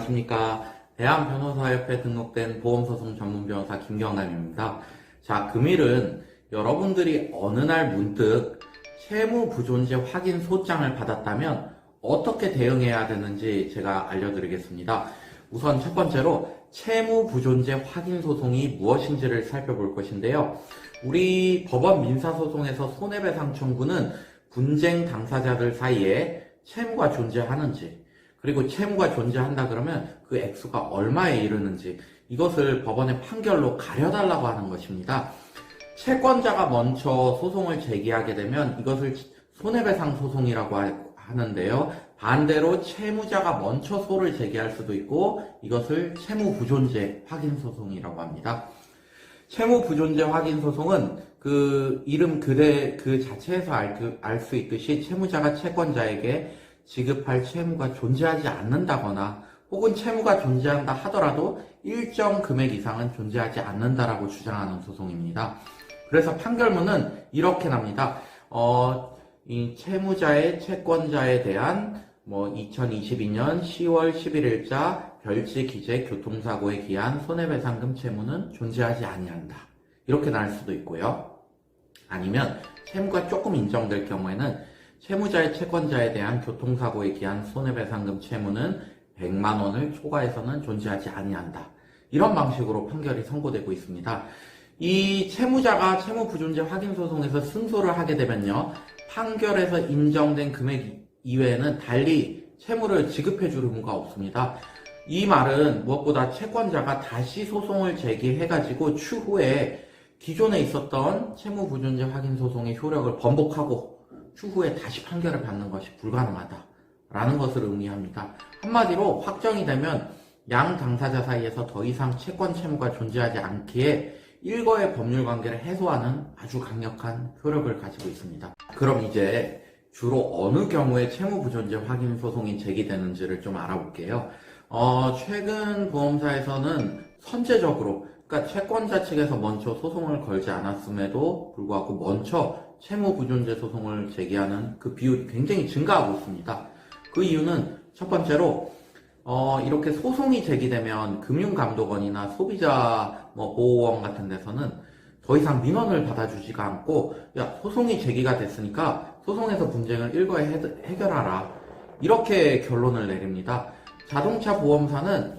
안녕하십니까. 대한변호사협회에 등록된 보험소송 전문 변호사 김경남입니다. 자, 금일은 여러분들이 어느 날 문득 채무부존재 확인 소장을 받았다면 어떻게 대응해야 되는지 제가 알려드리겠습니다. 우선 첫 번째로 채무부존재 확인 소송이 무엇인지를 살펴볼 것인데요. 우리 법원 민사소송에서 손해배상 청구는 분쟁 당사자들 사이에 채무가 존재하는지, 그리고 채무가 존재한다 그러면 그 액수가 얼마에 이르는지 이것을 법원의 판결로 가려달라고 하는 것입니다. 채권자가 먼저 소송을 제기하게 되면 이것을 손해배상 소송이라고 하는데요. 반대로 채무자가 먼저 소를 제기할 수도 있고 이것을 채무부존재 확인 소송이라고 합니다. 채무부존재 확인 소송은 그 이름 그 자체에서 알 수 있듯이 채무자가 채권자에게 지급할 채무가 존재하지 않는다거나 혹은 채무가 존재한다 하더라도 일정 금액 이상은 존재하지 않는다라고 주장하는 소송입니다. 그래서 판결문은 이렇게 납니다. 이 채무자의 채권자에 대한 2022년 10월 11일자 별지 기재 교통사고에 기한 손해배상금 채무는 존재하지 아니한다. 이렇게 날 수도 있고요. 아니면 채무가 조금 인정될 경우에는 채무자의 채권자에 대한 교통사고에 기한 손해배상금 채무는 100만 원을 초과해서는 존재하지 아니한다. 이런 방식으로 판결이 선고되고 있습니다. 이 채무자가 채무부존재 확인 소송에서 승소를 하게 되면요. 판결에서 인정된 금액 이외에는 달리 채무를 지급해 줄 의무가 없습니다. 이 말은 무엇보다 채권자가 다시 소송을 제기해가지고 추후에 기존에 있었던 채무부존재 확인 소송의 효력을 번복하고 추후에 다시 판결을 받는 것이 불가능하다라는 것을 의미합니다. 한마디로 확정이 되면 양 당사자 사이에서 더 이상 채권 채무가 존재하지 않기에 일거의 법률 관계를 해소하는 아주 강력한 효력을 가지고 있습니다. 그럼 이제 주로 어느 경우에 채무부존재 확인 소송이 제기되는지를 좀 알아볼게요. 최근 보험사에서는 선제적으로, 그러니까 채권자 측에서 먼저 소송을 걸지 않았음에도 불구하고 먼저 채무부존재 소송을 제기하는 그 비율이 굉장히 증가하고 있습니다. 그 이유는 첫 번째로 이렇게 소송이 제기되면 금융감독원이나 소비자 보호원 같은 데서는 더 이상 민원을 받아주지가 않고 소송이 제기가 됐으니까 소송에서 분쟁을 일거에 해결하라 이렇게 결론을 내립니다. 자동차 보험사는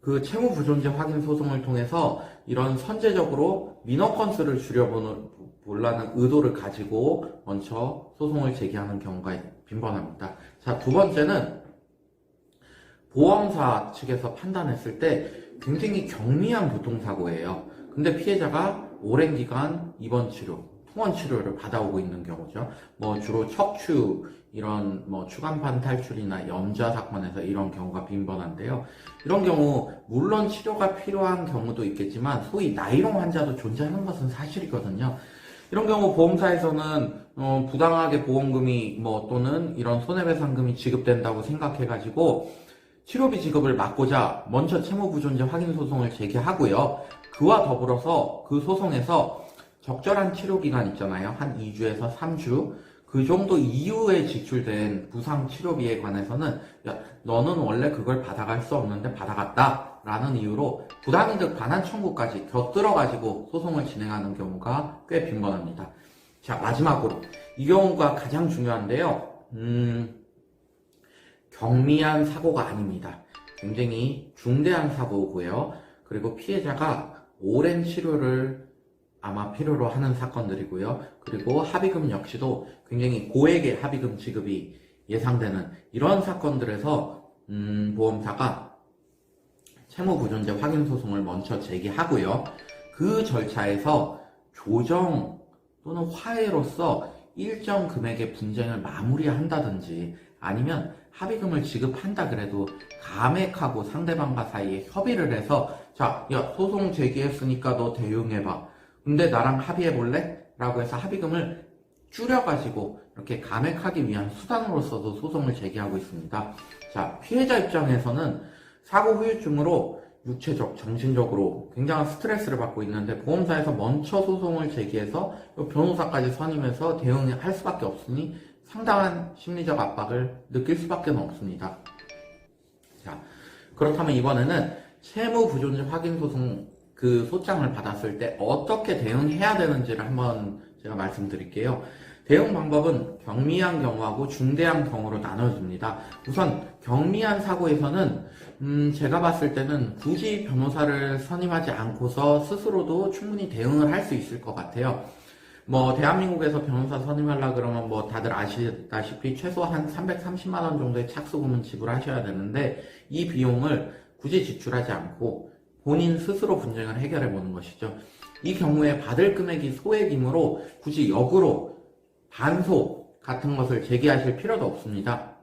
그 채무부존재 확인 소송을 통해서 이런 선제적으로 민원 건수를 줄여보려는 의도를 가지고 먼저 소송을 제기하는 경우가 빈번합니다. 자, 두 번째는 보험사 측에서 판단했을 때 굉장히 경미한 교통사고예요. 근데 피해자가 오랜 기간 입원 치료, 통원 치료를 받아오고 있는 경우죠. 주로 척추, 이런 추간판 탈출이나 염좌 사건에서 이런 경우가 빈번한데요. 이런 경우 물론 치료가 필요한 경우도 있겠지만 소위 나이롱 환자도 존재하는 것은 사실이거든요. 이런 경우 보험사에서는 부당하게 보험금이 또는 이런 손해배상금이 지급된다고 생각해가지고 치료비 지급을 막고자 먼저 채무부존재 확인 소송을 제기하고요. 그와 더불어서 그 소송에서 적절한 치료기간 있잖아요. 한 2주에서 3주 그 정도 이후에 지출된 부상 치료비에 관해서는 너는 원래 그걸 받아갈 수 없는데 받아갔다 라는 이유로 부당이득 반환 청구까지 곁들여 가지고 소송을 진행하는 경우가 꽤 빈번합니다. 자, 마지막으로 이 경우가 가장 중요한데요. 경미한 사고가 아닙니다. 굉장히 중대한 사고고요. 그리고 피해자가 오랜 치료를 아마 필요로 하는 사건들이고요. 그리고 합의금 역시도 굉장히 고액의 합의금 지급이 예상되는 이런 사건들에서 보험사가 채무부존재 확인 소송을 먼저 제기하고요. 그 절차에서 조정 또는 화해로서 일정 금액의 분쟁을 마무리한다든지 아니면 합의금을 지급한다 그래도 감액하고 상대방과 사이에 협의를 해서 소송 제기했으니까 너 대응해봐. 근데 나랑 합의해볼래? 라고 해서 합의금을 줄여가지고 이렇게 감액하기 위한 수단으로서도 소송을 제기하고 있습니다. 자, 피해자 입장에서는 사고 후유증으로 육체적, 정신적으로 굉장한 스트레스를 받고 있는데 보험사에서 먼저 소송을 제기해서 변호사까지 선임해서 대응할 수밖에 없으니 상당한 심리적 압박을 느낄 수밖에 없습니다. 자, 그렇다면 이번에는 채무 부존재 확인 소송 그 소장을 받았을 때 어떻게 대응해야 되는지를 한번 제가 말씀드릴게요. 대응 방법은 경미한 경우하고 중대한 경우로 나눠집니다. 우선 경미한 사고에서는 제가 봤을 때는 굳이 변호사를 선임하지 않고서 스스로도 충분히 대응을 할 수 있을 것 같아요. 대한민국에서 변호사 선임하려 그러면 다들 아시다시피 최소 한 330만 원 정도의 착수금은 지불하셔야 되는데 이 비용을 굳이 지출하지 않고 본인 스스로 분쟁을 해결해 보는 것이죠. 이 경우에 받을 금액이 소액이므로 굳이 역으로 반소 같은 것을 제기하실 필요도 없습니다.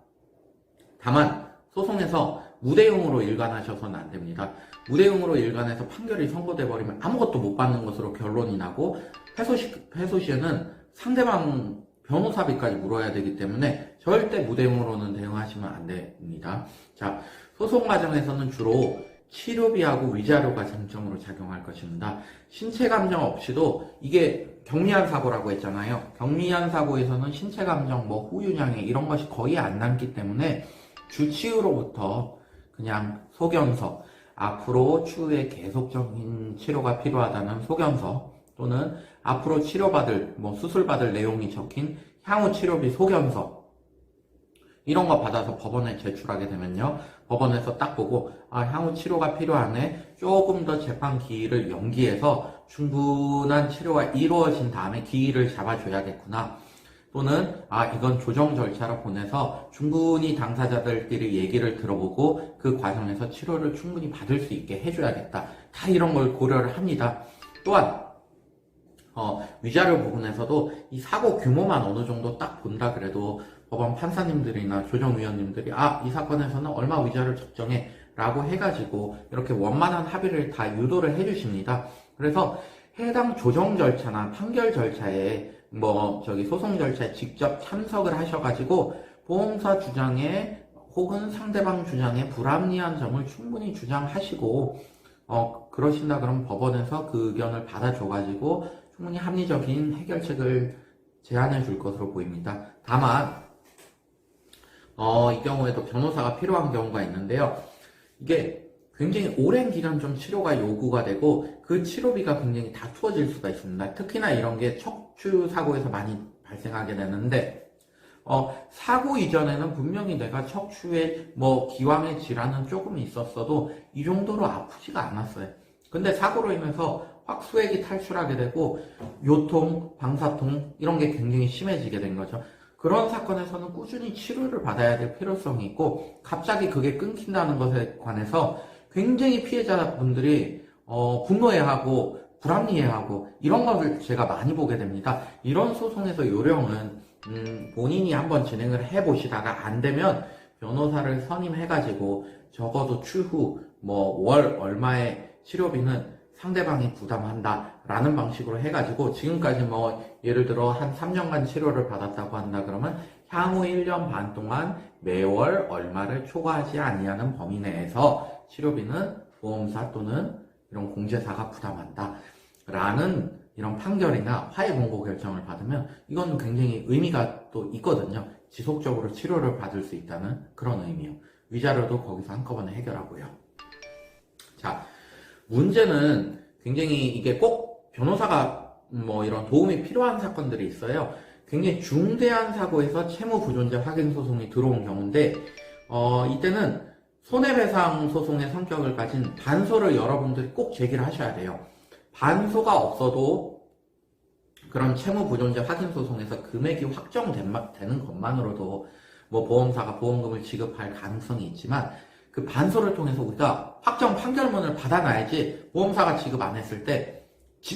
다만 소송에서 무대용으로 일관하셔서는 안 됩니다. 무대용으로 일관해서 판결이 선고돼 버리면 아무것도 못 받는 것으로 결론이 나고 패소 시에는 상대방 변호사비까지 물어야 되기 때문에 절대 무대용으로는 대응하시면 안 됩니다. 자, 소송 과정에서는 주로 치료비하고 위자료가 쟁점으로 작용할 것입니다. 신체 감정 없이도 이게 경미한 사고라고 했잖아요. 경미한 사고에서는 신체 감정, 후유장애 이런 것이 거의 안 남기 때문에 주치의로부터 그냥 소견서, 앞으로 추후에 계속적인 치료가 필요하다는 소견서 또는 앞으로 치료받을, 수술받을 내용이 적힌 향후 치료비 소견서 이런 거 받아서 법원에 제출하게 되면요. 법원에서 딱 보고 향후 치료가 필요하네. 조금 더 재판 기일을 연기해서 충분한 치료가 이루어진 다음에 기일을 잡아줘야겠구나. 또는 이건 조정 절차로 보내서 충분히 당사자들끼리 얘기를 들어보고 그 과정에서 치료를 충분히 받을 수 있게 해줘야겠다. 다 이런 걸 고려를 합니다. 또한 위자료 부분에서도 이 사고 규모만 어느 정도 딱 본다 그래도 법원 판사님들이나 조정위원님들이 이 사건에서는 얼마 위자료 적정해 라고 해가지고 이렇게 원만한 합의를 다 유도를 해주십니다. 그래서 해당 조정 절차나 판결 절차에 소송 절차에 직접 참석을 하셔가지고 보험사 주장에 혹은 상대방 주장에 불합리한 점을 충분히 주장하시고 그러신다 그러면 법원에서 그 의견을 받아줘가지고 충분히 합리적인 해결책을 제안해 줄 것으로 보입니다. 다만 이 경우에도 변호사가 필요한 경우가 있는데요. 이게 굉장히 오랜 기간 좀 치료가 요구가 되고 그 치료비가 굉장히 다투어질 수가 있습니다. 특히나 이런 게 척추 사고에서 많이 발생하게 되는데 사고 이전에는 분명히 내가 척추에 기왕의 질환은 조금 있었어도 이 정도로 아프지가 않았어요. 근데 사고로 인해서 확 수액이 탈출하게 되고 요통, 방사통 이런 게 굉장히 심해지게 된 거죠. 그런 사건에서는 꾸준히 치료를 받아야 될 필요성이 있고 갑자기 그게 끊긴다는 것에 관해서 굉장히 피해자분들이 분노해하고 불합리해하고 이런 것을 제가 많이 보게 됩니다. 이런 소송에서 요령은 본인이 한번 진행을 해보시다가 안 되면 변호사를 선임해가지고 적어도 추후 월 얼마의 치료비는 상대방이 부담한다 라는 방식으로 해가지고 지금까지 예를 들어 한 3년간 치료를 받았다고 한다 그러면 향후 1년 반 동안 매월 얼마를 초과하지 아니하는 범위 내에서 치료비는 보험사 또는 이런 공제사가 부담한다 라는 이런 판결이나 화해 공고 결정을 받으면 이건 굉장히 의미가 또 있거든요. 지속적으로 치료를 받을 수 있다는 그런 의미요. 위자료도 거기서 한꺼번에 해결하고요. 자, 문제는 굉장히 이게 꼭 변호사가 이런 도움이 필요한 사건들이 있어요. 굉장히 중대한 사고에서 채무 부존재 확인 소송이 들어온 경우인데 이때는 손해배상 소송의 성격을 가진 반소를 여러분들이 꼭 제기를 하셔야 돼요. 반소가 없어도 그런 채무 부존재 확인 소송에서 금액이 확정되는 것만으로도 보험사가 보험금을 지급할 가능성이 있지만 그 반소를 통해서 우리가 확정 판결문을 받아놔야지 보험사가 지급 안 했을 때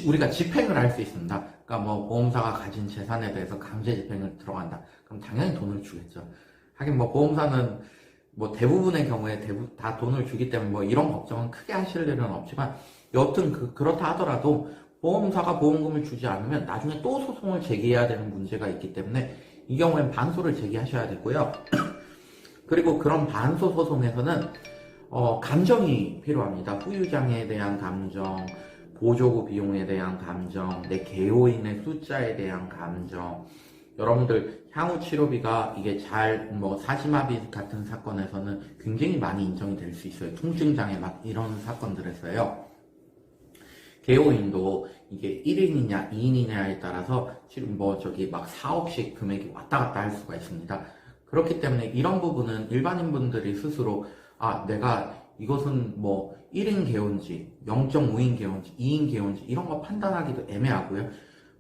우리가 집행을 할 수 있습니다. 그러니까 보험사가 가진 재산에 대해서 강제 집행을 들어간다. 그럼 당연히 돈을 주겠죠. 하긴 보험사는 대부분의 경우에 다 돈을 주기 때문에 이런 걱정은 크게 하실 일은 없지만 여튼 그렇다 하더라도 보험사가 보험금을 주지 않으면 나중에 또 소송을 제기해야 되는 문제가 있기 때문에 이 경우엔 반소를 제기하셔야 되고요. 그리고 그런 반소 소송에서는 감정이 필요합니다. 후유장애에 대한 감정, 보조구 비용에 대한 감정, 내 개호인의 숫자에 대한 감정, 여러분들 향후 치료비가 이게 사심아비 같은 사건에서는 굉장히 많이 인정이 될 수 있어요. 통증장애 막 이런 사건들에서요. 개호인도 이게 1인이냐 2인이냐에 따라서 막 4억씩 금액이 왔다 갔다 할 수가 있습니다. 그렇기 때문에 이런 부분은 일반인분들이 스스로 내가 이것은 1인 개호인지 0.5인 개호인지 2인 개호인지 이런 거 판단하기도 애매하고요.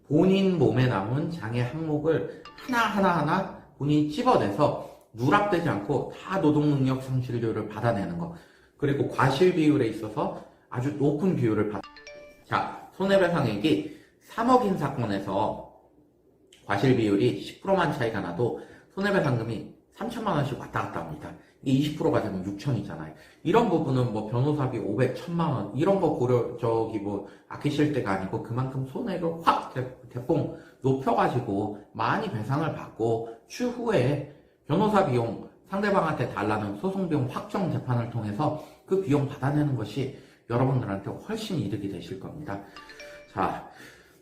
본인 몸에 남은 장애 항목을 하나하나 본인이 찝어내서 누락되지 않고 다 노동능력 상실료를 받아내는 거, 그리고 과실 비율에 있어서 아주 높은 비율을 자, 손해배상액이 3억인 사건에서 과실 비율이 10%만 차이가 나도 손해배상금이 3천만 원씩 왔다 갔다 합니다. 이게 20%가 되면 6천이잖아요. 이런 부분은 변호사비 500, 1000만 원 이런 거 아끼실 때가 아니고 그만큼 손해를 확 대폭 높여가지고 많이 배상을 받고 추후에 변호사 비용 상대방한테 달라는 소송 비용 확정 재판을 통해서 그 비용 받아내는 것이 여러분들한테 훨씬 이득이 되실 겁니다. 자,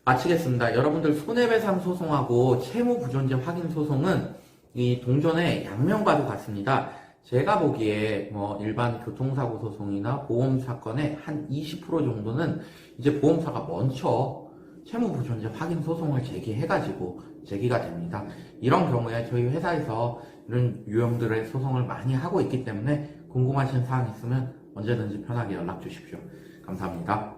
마치겠습니다. 여러분들 손해배상 소송하고 채무부존재 확인 소송은 이 동전의 양면과도 같습니다. 제가 보기에 일반 교통사고 소송이나 보험 사건의 한 20% 정도는 이제 보험사가 먼저 채무부존재 확인 소송을 제기가 됩니다. 이런 경우에 저희 회사에서 이런 유형들의 소송을 많이 하고 있기 때문에 궁금하신 사항 있으면 언제든지 편하게 연락 주십시오. 감사합니다.